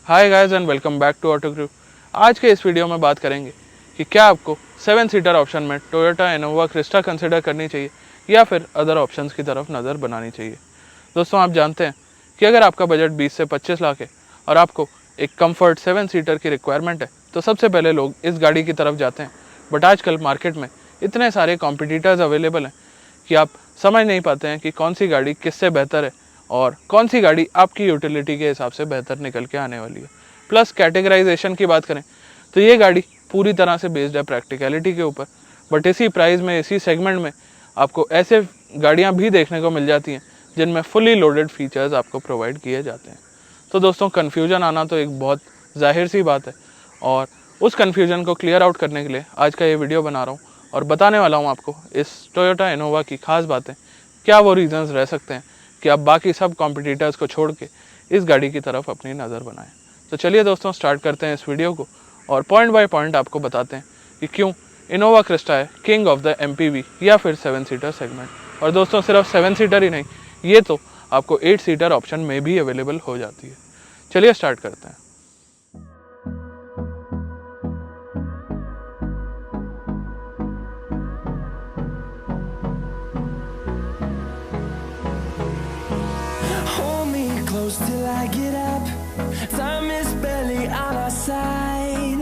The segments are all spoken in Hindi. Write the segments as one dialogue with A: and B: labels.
A: Hi guys and welcome back to Auto Crew. आज के इस वीडियो में बात करेंगे कि क्या आपको 7 सीटर ऑप्शन में टोयोटा इनोवा क्रिस्टा कंसिडर करनी चाहिए या फिर अदर ऑप्शंस की तरफ नज़र बनानी चाहिए। दोस्तों, आप जानते हैं कि अगर आपका बजट 20 से 25 लाख है और आपको एक कंफर्ट 7 सीटर की रिक्वायरमेंट है तो सबसे पहले लोग इस गाड़ी की तरफ जाते हैं। बट आजकल मार्केट में इतने सारे कॉम्पिटिटर्स अवेलेबल हैं कि आप समझ नहीं पाते हैं कि कौन सी गाड़ी किससे बेहतर है और कौन सी गाड़ी आपकी यूटिलिटी के हिसाब से बेहतर निकल के आने वाली है। प्लस कैटेगराइजेशन की बात करें तो ये गाड़ी पूरी तरह से बेस्ड है प्रैक्टिकलिटी के ऊपर, बट इसी प्राइस में इसी सेगमेंट में आपको ऐसे गाड़ियाँ भी देखने को मिल जाती हैं जिनमें फुली लोडेड फीचर्स आपको प्रोवाइड किए जाते हैं। तो दोस्तों, कन्फ्यूजन आना तो एक बहुत जाहिर सी बात है और उस कन्फ्यूजन को क्लियर आउट करने के लिए आज का ये वीडियो बना रहा हूँ और बताने वाला हूँ आपको इस टोयोटा इनोवा की खास बातें, क्या वो रीजंस रह सकते हैं कि आप बाकी सब कॉम्पिटिटर्स को छोड़ के इस गाड़ी की तरफ अपनी नज़र बनाएं। तो चलिए दोस्तों, स्टार्ट करते हैं इस वीडियो को और पॉइंट बाय पॉइंट आपको बताते हैं कि क्यों इनोवा क्रिस्टा है किंग ऑफ द एमपीवी या फिर 7 सीटर सेगमेंट। और दोस्तों, सिर्फ 7 सीटर ही नहीं, ये तो आपको 8 सीटर ऑप्शन में भी अवेलेबल हो जाती है। चलिए स्टार्ट करते हैं।
B: Hold me close till I get up. Time is barely on our side.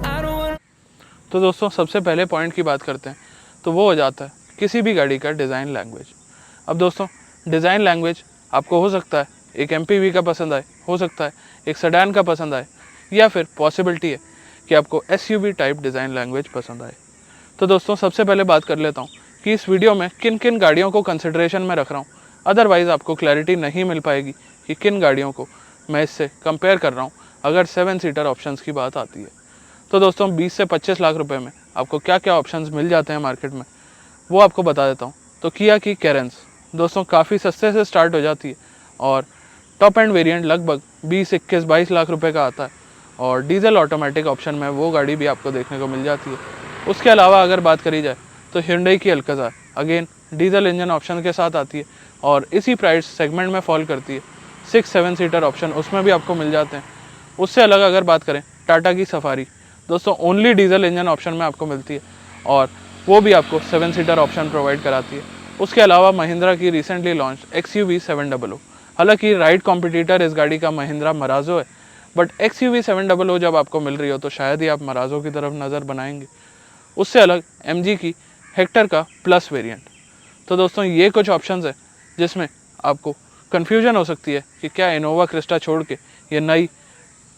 B: I don't want.
A: तो दोस्तों, सबसे पहले पॉइंट की बात करते हैं तो वो हो जाता है किसी भी गाड़ी का डिज़ाइन लैंग्वेज। अब दोस्तों, डिज़ाइन लैंग्वेज आपको हो सकता है एक एमपीवी का पसंद आए, हो सकता है एक सेडान का पसंद आए, या फिर पॉसिबिलिटी है कि आपको एसयूवी टाइप डिज़ाइन लैंग्वेज पसंद आए। तो दोस्तों, सबसे पहले बात कर लेता हूँ कि इस वीडियो में किन किन गाड़ियों को कंसिडरेशन में रख रहा हूँ, अदरवाइज़ आपको क्लैरिटी नहीं मिल पाएगी कि किन गाड़ियों को मैं इससे कंपेयर कर रहा हूँ अगर 7 सीटर ऑप्शंस की बात आती है। तो दोस्तों, 20 से 25 लाख रुपए में आपको क्या क्या ऑप्शंस मिल जाते हैं मार्केट में, वो आपको बता देता हूँ। तो किया की कैरेंस दोस्तों काफ़ी सस्ते से स्टार्ट हो जाती है और टॉप एंड वेरिएंट लगभग 20, 21, 22 लाख रुपए का आता है और डीजल ऑटोमेटिक ऑप्शन में वो गाड़ी भी आपको देखने को मिल जाती है। उसके अलावा अगर बात करी जाए तो hyundai की Alcazar again diesel engine option के साथ आती है और इसी प्राइस सेगमेंट में फॉल करती है। 6-7 सीटर ऑप्शन उसमें भी आपको मिल जाते हैं। उससे अलग अगर बात करें टाटा की सफारी, दोस्तों ओनली डीजल इंजन ऑप्शन में आपको मिलती है और वो भी आपको 7 सीटर ऑप्शन प्रोवाइड कराती है। उसके अलावा महिंद्रा की रिसेंटली लॉन्च XUV 700, हालांकि राइट कॉम्पिटिटर इस गाड़ी का महिंद्रा मराजो है, बट XUV 700 जब आपको मिल रही हो तो शायद ही आप मराजो की तरफ नज़र बनाएंगे। उससे अलग MG की हेक्टर का प्लस वेरिएंट। तो दोस्तों, ये कुछ ऑप्शंस है जिसमें आपको कन्फ्यूजन हो सकती है कि क्या इनोवा क्रिस्टा छोड़ के ये नई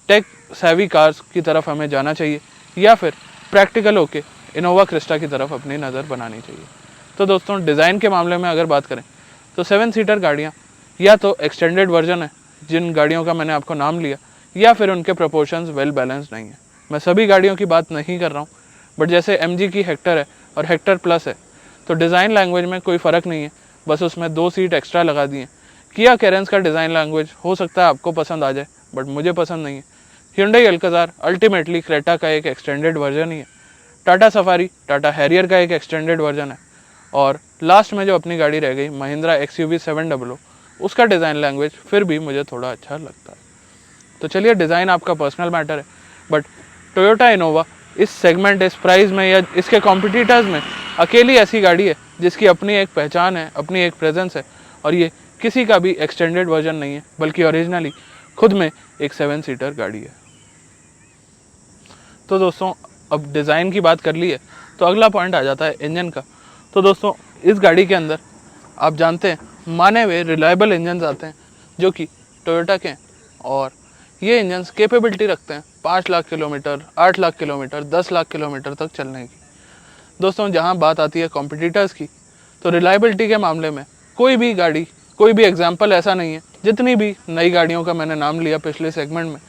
A: टेक सेवी कार्स की तरफ हमें जाना चाहिए या फिर प्रैक्टिकल होके इनोवा क्रिस्टा की तरफ अपनी नज़र बनानी चाहिए। तो दोस्तों, डिज़ाइन के मामले में अगर बात करें तो 7 सीटर गाड़ियाँ या तो एक्सटेंडेड वर्जन है जिन गाड़ियों का मैंने आपको नाम लिया, या फिर उनके प्रोपोर्शंस वेल बैलेंस्ड नहीं है। मैं सभी गाड़ियों की बात नहीं कर रहा हूँ, बट जैसे MG की हेक्टर है और हेक्टर प्लस है तो डिज़ाइन लैंग्वेज में कोई फ़र्क नहीं है, बस उसमें 2 सीट एक्स्ट्रा लगा दिए। किया कैरेंस का डिज़ाइन लैंग्वेज हो सकता है आपको पसंद आ जाए, बट मुझे पसंद नहीं है। hyundai अल्काज़ार अल्टीमेटली क्रेटा का एक एक्सटेंडेड वर्जन ही है। टाटा सफारी टाटा हैरियर का एक एक्सटेंडेड वर्जन है और लास्ट में जो अपनी गाड़ी रह गई महिंद्रा XUV 700, उसका डिज़ाइन लैंग्वेज फिर भी मुझे थोड़ा अच्छा लगता है। तो चलिए, डिज़ाइन आपका पर्सनल मैटर है, बट टोयोटा इनोवा इस सेगमेंट, इस प्राइस में या इसके कॉम्पिटिटर्स में अकेली ऐसी गाड़ी है जिसकी अपनी एक पहचान है, अपनी एक प्रेजेंस है और ये किसी का भी एक्सटेंडेड वर्जन नहीं है, बल्कि ओरिजिनली खुद में एक 7 सीटर गाड़ी है। तो दोस्तों, अब डिज़ाइन की बात कर ली है तो अगला पॉइंट आ जाता है इंजन का। तो दोस्तों, इस गाड़ी के अंदर आप जानते हैं माने हुए रिलायबल इंजन आते हैं जो कि टोयोटा के हैं और ये इंजन्स कैपेबिलिटी रखते हैं 5 lakh kilometre, 8 lakh kilometre, 10 lakh kilometre तक चलने की। दोस्तों, जहाँ बात आती है कॉम्पिटिटर्स की तो रिलायबिलिटी के मामले में कोई भी गाड़ी, कोई भी एग्जाम्पल ऐसा नहीं है, जितनी भी नई गाड़ियों का मैंने नाम लिया पिछले सेगमेंट में,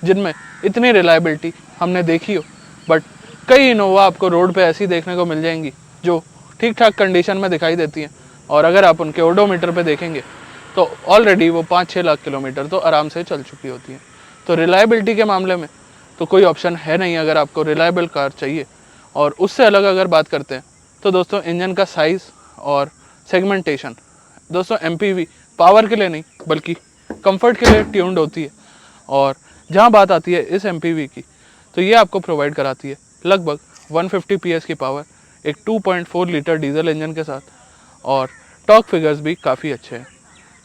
A: जिनमें इतनी रिलायबिलिटी हमने देखी हो, बट कई इनोवा आपको रोड पे ऐसी देखने को मिल जाएंगी जो ठीक ठाक कंडीशन में दिखाई देती हैं और अगर आप उनके ओडोमीटर पे देखेंगे तो ऑलरेडी वो 5-6 लाख किलोमीटर तो आराम से चल चुकी होती हैं। तो रिलायबिलिटी के मामले में तो कोई ऑप्शन है नहीं अगर आपको रिलायबल कार चाहिए। और उससे अलग अगर बात करते हैं तो दोस्तों, इंजन का साइज़ और सेगमेंटेशन, दोस्तों एमपीवी पावर के लिए नहीं बल्कि कंफर्ट के लिए ट्यून्ड होती है और जहाँ बात आती है इस MPV की, तो ये आपको प्रोवाइड कराती है लगभग 150 PS की पावर एक 2.4 लीटर डीजल इंजन के साथ, और टॉर्क फिगर्स भी काफ़ी अच्छे हैं।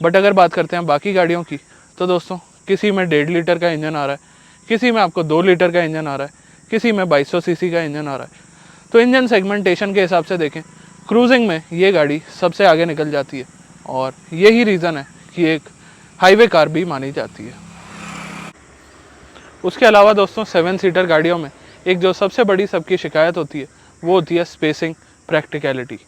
A: बट अगर बात करते हैं बाकी गाड़ियों की, तो दोस्तों किसी में 1.5 लीटर का इंजन आ रहा है, किसी में आपको 2 लीटर का इंजन आ रहा है, किसी में 2200 सीसी का इंजन आ रहा है। तो इंजन सेगमेंटेशन के हिसाब से देखें, क्रूजिंग में ये गाड़ी सबसे आगे निकल जाती है, और यही रीज़न है कि एक हाईवे कार भी मानी जाती है। उसके अलावा दोस्तों 7 सीटर गाड़ियों में एक जो सबसे बड़ी सबकी शिकायत होती है वो होती है स्पेसिंग, प्रैक्टिकलिटी।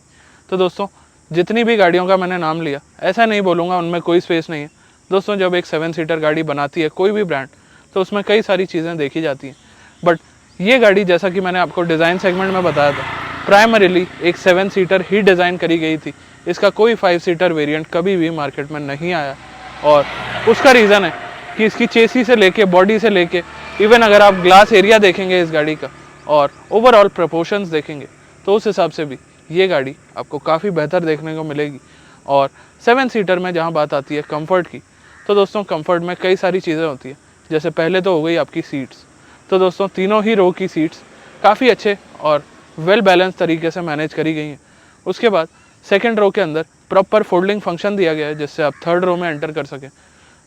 A: तो दोस्तों जितनी भी गाड़ियों का मैंने नाम लिया, ऐसा नहीं बोलूँगा उनमें कोई स्पेस नहीं है। दोस्तों जब एक 7 सीटर गाड़ी बनाती है कोई भी ब्रांड, तो उसमें कई सारी चीज़ें देखी जाती हैं। बट ये गाड़ी, जैसा कि मैंने आपको डिज़ाइन सेगमेंट में बताया था, प्राइमरीली एक 7 सीटर ही डिज़ाइन करी गई थी। इसका कोई 5 सीटर वेरिएंट कभी भी मार्केट में नहीं आया, और उसका रीज़न है कि इसकी चेसी से लेके, बॉडी से लेके, इवन अगर आप ग्लास एरिया देखेंगे इस गाड़ी का और ओवरऑल प्रपोर्शंस देखेंगे, तो उस हिसाब से भी ये गाड़ी आपको काफ़ी बेहतर देखने को मिलेगी। और 7 सीटर में जहाँ बात आती है कंफर्ट की, तो दोस्तों कंफर्ट में कई सारी चीज़ें होती हैं। जैसे पहले तो हो गई आपकी सीट्स, तो दोस्तों तीनों ही रो की सीट्स काफ़ी अच्छे और वेल बैलेंस तरीके से मैनेज करी गई हैं। उसके बाद सेकंड रो के अंदर प्रॉपर फोल्डिंग फंक्शन दिया गया है, जिससे आप थर्ड रो में एंटर कर सकें।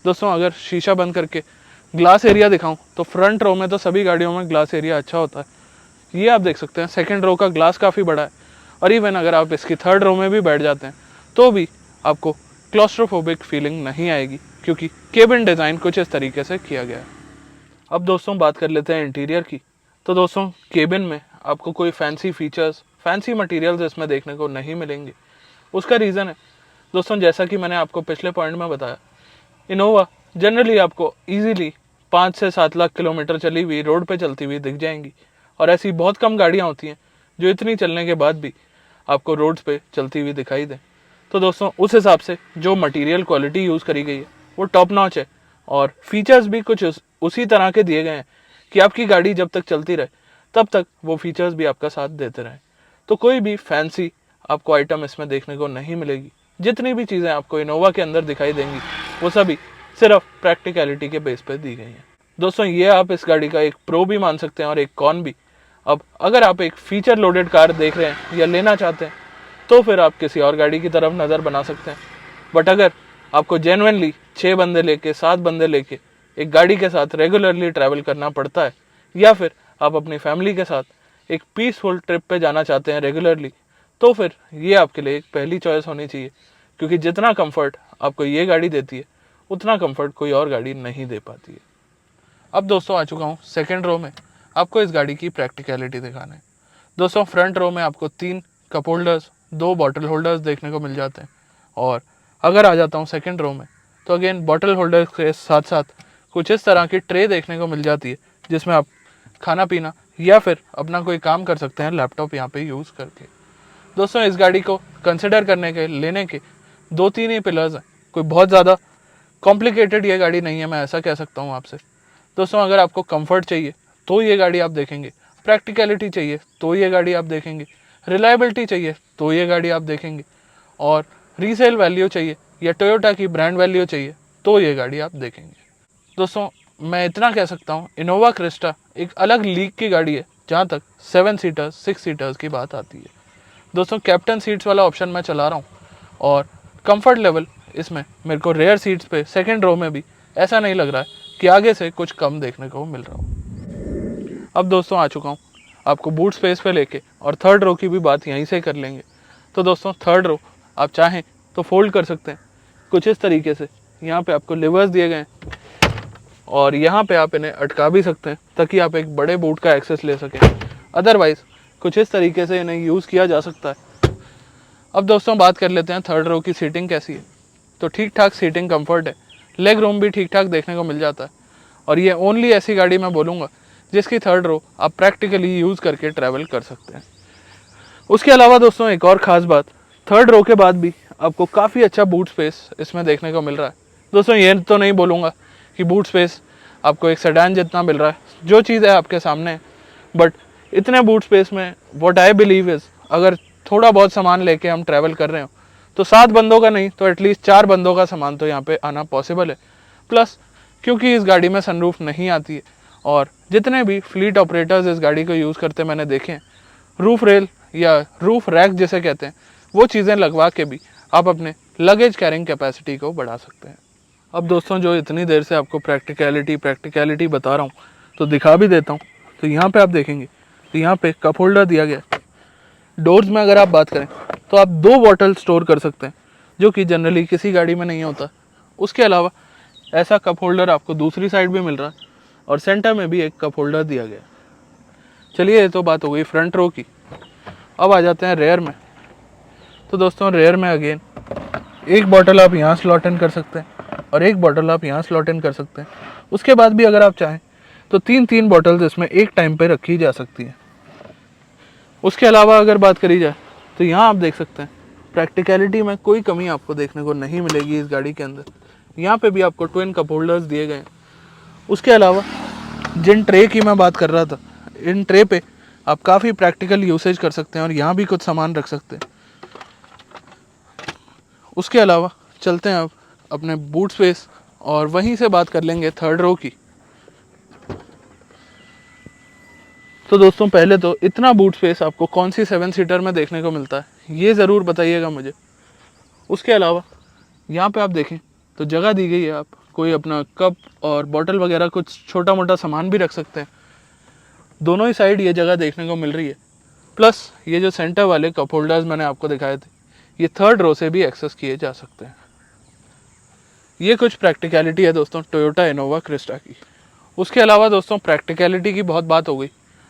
A: दोस्तों अगर शीशा बंद करके ग्लास एरिया दिखाऊं, तो फ्रंट रो में तो सभी गाड़ियों में ग्लास एरिया अच्छा होता है। ये आप देख सकते हैं, सेकंड रो का ग्लास काफ़ी बड़ा है, और इवन अगर आप इसकी थर्ड रो में भी बैठ जाते हैं तो भी आपको क्लॉस्ट्रोफोबिक फीलिंग नहीं आएगी, क्योंकि केबिन डिज़ाइन कुछ इस तरीके से किया गया है। अब दोस्तों बात कर लेते हैं इंटीरियर की। तो दोस्तों केबिन में आपको कोई फैंसी फीचर्स, फैंसी मटेरियल्स इसमें देखने को नहीं मिलेंगे। उसका रीज़न है दोस्तों, जैसा कि मैंने आपको पिछले पॉइंट में बताया, इनोवा जनरली आपको ईजीली 5 से 7 लाख किलोमीटर चली हुई रोड पे चलती हुई दिख जाएंगी, और ऐसी बहुत कम गाड़ियाँ होती हैं जो इतनी चलने के बाद भी आपको रोड्स पे चलती हुई दिखाई दें। तो दोस्तों उस हिसाब से जो मटेरियल क्वालिटी यूज़ करी गई है वो टॉप नॉच है, और फीचर्स भी कुछ उसी तरह के दिए गए हैं कि आपकी गाड़ी जब तक चलती रहे तब तक वो फीचर्स भी आपका साथ देते रहें। तो कोई भी फैंसी आपको आइटम इसमें देखने को नहीं मिलेगी। जितनी भी चीज़ें आपको इनोवा के अंदर दिखाई देंगी वो सभी सिर्फ प्रैक्टिकलिटी के बेस पर दी गई हैं। दोस्तों ये आप इस गाड़ी का एक प्रो भी मान सकते हैं और एक कॉन भी। अब अगर आप एक फीचर लोडेड कार देख रहे हैं या लेना चाहते हैं, तो फिर आप किसी और गाड़ी की तरफ नज़र बना सकते हैं। बट अगर आपको जेन्युइनली 6 बंदे लेके, 7 बंदे लेके एक गाड़ी के साथ रेगुलरली ट्रैवल करना पड़ता है, या फिर आप अपनी फैमिली के साथ एक पीसफुल ट्रिप पे जाना चाहते हैं रेगुलरली, तो फिर ये आपके लिए एक पहली चॉइस होनी चाहिए, क्योंकि जितना कंफर्ट आपको ये गाड़ी देती है उतना कंफर्ट कोई और गाड़ी नहीं दे पाती है। अब दोस्तों आ चुका हूँ सेकेंड रो में, आपको इस गाड़ी की प्रैक्टिकलिटी दिखाना है। दोस्तों फ्रंट रो में आपको 3 कप होल्डर्स, 2 बॉटल होल्डर्स देखने को मिल जाते हैं, और अगर आ जाता हूँ सेकेंड रो में, तो अगेन बॉटल होल्डर्स के साथ साथ कुछ इस तरह की ट्रे देखने को मिल जाती है, जिसमें आप खाना पीना या फिर अपना कोई काम कर सकते हैं लैपटॉप यहाँ पे यूज़ करके। दोस्तों इस गाड़ी को कंसिडर करने के, लेने के 2-3 ही पिलर्स हैं, कोई बहुत ज़्यादा कॉम्प्लिकेटेड ये गाड़ी नहीं है, मैं ऐसा कह सकता हूँ आपसे। दोस्तों अगर आपको कंफर्ट चाहिए तो ये गाड़ी आप देखेंगे, प्रैक्टिकलिटी चाहिए तो ये गाड़ी आप देखेंगे, रिलायबिलिटी चाहिए तो ये गाड़ी आप देखेंगे, और रीसेल वैल्यू चाहिए या टोयोटा की ब्रांड वैल्यू चाहिए तो ये गाड़ी आप देखेंगे। दोस्तों मैं इतना कह सकता हूँ, इनोवा क्रिस्टा एक अलग लीग की गाड़ी है जहाँ तक 7 सीटर्स 6 सीटर्स की बात आती है। दोस्तों कैप्टन सीट्स वाला ऑप्शन मैं चला रहा हूँ, और कंफर्ट लेवल इसमें मेरे को रेयर सीट्स पे सेकंड रो में भी ऐसा नहीं लग रहा है कि आगे से कुछ कम देखने को मिल रहा हो। अब दोस्तों आ चुका हूँ आपको बूट स्पेस पे लेके, और थर्ड रो की भी बात यहीं से कर लेंगे। तो दोस्तों थर्ड रो आप चाहें तो फोल्ड कर सकते हैं कुछ इस तरीके से। यहाँ पे आपको लिवर्स दिए गए हैं, और यहाँ पे आप इन्हें अटका भी सकते हैं ताकि आप एक बड़े बूट का एक्सेस ले सकें। अदरवाइज़ कुछ इस तरीके से इन्हें यूज़ किया जा सकता है। अब दोस्तों बात कर लेते हैं थर्ड रो की सीटिंग कैसी है। तो ठीक ठाक सीटिंग कंफर्ट है, लेग रूम भी ठीक ठाक देखने को मिल जाता है, और ये ओनली ऐसी गाड़ी मैं बोलूँगा जिसकी थर्ड रो आप प्रैक्टिकली यूज़ करके ट्रैवल कर सकते हैं। उसके अलावा दोस्तों एक और ख़ास बात, थर्ड रो के बाद भी आपको काफ़ी अच्छा बूट स्पेस इसमें देखने को मिल रहा है। दोस्तों ये तो नहीं बोलूँगा कि बूट स्पेस आपको एक सेडान जितना मिल रहा है, जो चीज़ है आपके सामने है, बट इतने बूट स्पेस में व्हाट आई बिलीव इज़, अगर थोड़ा बहुत सामान लेके हम ट्रैवल कर रहे हो तो 7 बंदों का नहीं तो एटलीस्ट 4 बंदों का सामान तो यहाँ पे आना पॉसिबल है। प्लस क्योंकि इस गाड़ी में सनरूफ नहीं आती है। और जितने भी फ्लीट ऑपरेटर्स इस गाड़ी को यूज़ करते मैंने देखे हैं, रूफ रेल या रूफ रैक जिसे कहते हैं, वो चीज़ें लगवा के भी आप अपने लगेज कैरिंग कैपेसिटी को बढ़ा सकते हैं। अब दोस्तों जो इतनी देर से आपको प्रैक्टिकलिटी बता रहा हूँ तो दिखा भी देता हूँ। तो यहाँ पे आप देखेंगे तो यहाँ पे कप होल्डर दिया गया है। डोर्स में अगर आप बात करें तो आप 2 बॉटल स्टोर कर सकते हैं, जो कि जनरली किसी गाड़ी में नहीं होता। उसके अलावा ऐसा कप होल्डर आपको दूसरी साइड भी मिल रहा है और सेंटर में भी एक कप होल्डर दिया गया है। चलिए ये तो बात हो गई फ्रंट रो की। अब आ जाते हैं रेयर में। तो दोस्तों रेयर में अगेन एक बॉटल आप यहाँ स्लॉट इन कर सकते हैं और एक बॉटल आप यहाँ स्लॉट इन कर सकते हैं। उसके बाद भी अगर आप चाहें तो 3 बॉटल्स इसमें एक टाइम पे रखी जा सकती हैं। उसके अलावा अगर बात करी जाए तो यहाँ आप देख सकते हैं प्रैक्टिकलिटी में कोई कमी आपको देखने को नहीं मिलेगी इस गाड़ी के अंदर। यहाँ पे भी आपको ट्विन कप होल्डर्स दिए गए हैं। उसके अलावा जिन ट्रे की मैं बात कर रहा था, इन ट्रे पे आप काफ़ी प्रैक्टिकल यूसेज कर सकते हैं और यहाँ भी कुछ सामान रख सकते हैं। उसके अलावा चलते हैं अब अपने बूट स्पेस और वहीं से बात कर लेंगे थर्ड रो की। तो दोस्तों पहले तो इतना बूट स्पेस आपको कौन सी 7 सीटर में देखने को मिलता है, ये ज़रूर बताइएगा मुझे। उसके अलावा यहाँ पे आप देखें तो जगह दी गई है, आप कोई अपना कप और बॉटल वगैरह कुछ छोटा मोटा सामान भी रख सकते हैं। दोनों ही साइड ये जगह देखने को मिल रही है। प्लस ये जो सेंटर वाले कप होल्डर्स मैंने आपको दिखाए थे, ये थर्ड रो से भी एक्सेस किए जा सकते हैं। ये कुछ प्रैक्टिकलिटी है दोस्तों टोयोटा इनोवा क्रिस्टा की। उसके अलावा दोस्तों प्रैक्टिकलिटी की बहुत बात हो गई।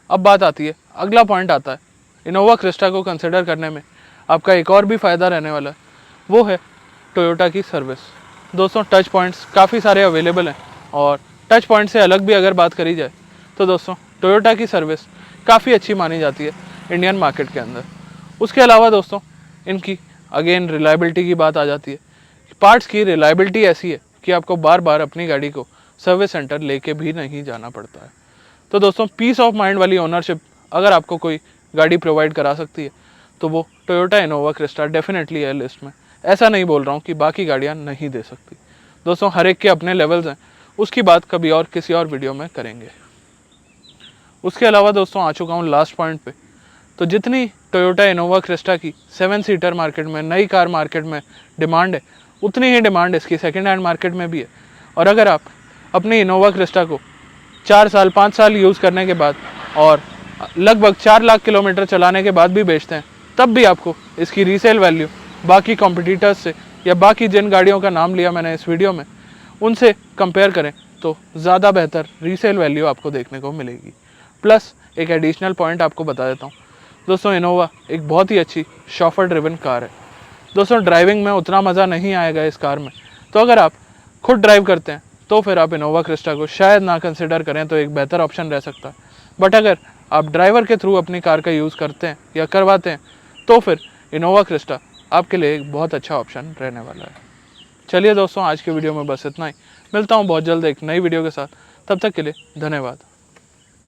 A: अब बात आती है, अगला पॉइंट आता है इनोवा क्रिस्टा को कंसिडर करने में आपका एक और भी फ़ायदा रहने वाला है, वो है टोयोटा की सर्विस। दोस्तों टच पॉइंट्स काफ़ी सारे अवेलेबल हैं और टच पॉइंट से अलग भी अगर बात करी जाए तो दोस्तों टोयोटा की सर्विस काफ़ी अच्छी मानी जाती है इंडियन मार्केट के अंदर। उसके अलावा दोस्तों इनकी अगेन रिलायबिलिटी की बात आ जाती है। पार्ट्स की रिलायबिलिटी ऐसी है कि आपको बार बार अपनी गाड़ी को सर्विस सेंटर लेके भी नहीं जाना पड़ता है। तो दोस्तों पीस ऑफ माइंड वाली ओनरशिप अगर आपको कोई गाड़ी प्रोवाइड करा सकती है तो वो टोयोटा इनोवा क्रिस्टा डेफिनेटली है लिस्ट में। ऐसा नहीं बोल रहा हूँ कि बाकी गाड़ियाँ नहीं दे सकती। दोस्तों हर एक के अपने लेवल्स हैं, उसकी बात कभी और किसी और वीडियो में करेंगे। उसके अलावा दोस्तों आ चुका हूँ लास्ट पॉइंट पे। तो जितनी टोयोटा इनोवा क्रिस्टा की 7 सीटर मार्केट में, नई कार मार्केट में डिमांड है, उतनी ही डिमांड इसकी सेकेंड हैंड मार्केट में भी है। और अगर आप अपनी इनोवा क्रिस्टा को 4 साल 5 साल यूज़ करने के बाद और लगभग 4 लाख किलोमीटर चलाने के बाद भी बेचते हैं, तब भी आपको इसकी रीसेल वैल्यू बाकी कॉम्पिटिटर्स से या बाकी जिन गाड़ियों का नाम लिया मैंने इस वीडियो में, उनसे कंपेयर करें तो ज़्यादा बेहतर रीसेल वैल्यू आपको देखने को मिलेगी। प्लस एक एडिशनल पॉइंट आपको बता देता हूँ दोस्तों, इनोवा एक बहुत ही अच्छी शॉफर ड्रिवन कार है। दोस्तों ड्राइविंग में उतना मज़ा नहीं आएगा इस कार में, तो अगर आप खुद ड्राइव करते हैं तो फिर आप इनोवा क्रिस्टा को शायद ना कंसिडर करें तो एक बेहतर ऑप्शन रह सकता है। बट अगर आप ड्राइवर के थ्रू अपनी कार का यूज़ करते हैं या करवाते हैं तो फिर इनोवा क्रिस्टा आपके लिए एक बहुत अच्छा ऑप्शन रहने वाला है। चलिए दोस्तों आज के वीडियो में बस इतना ही। मिलता हूँ बहुत जल्द एक नई वीडियो के साथ। तब तक के लिए धन्यवाद।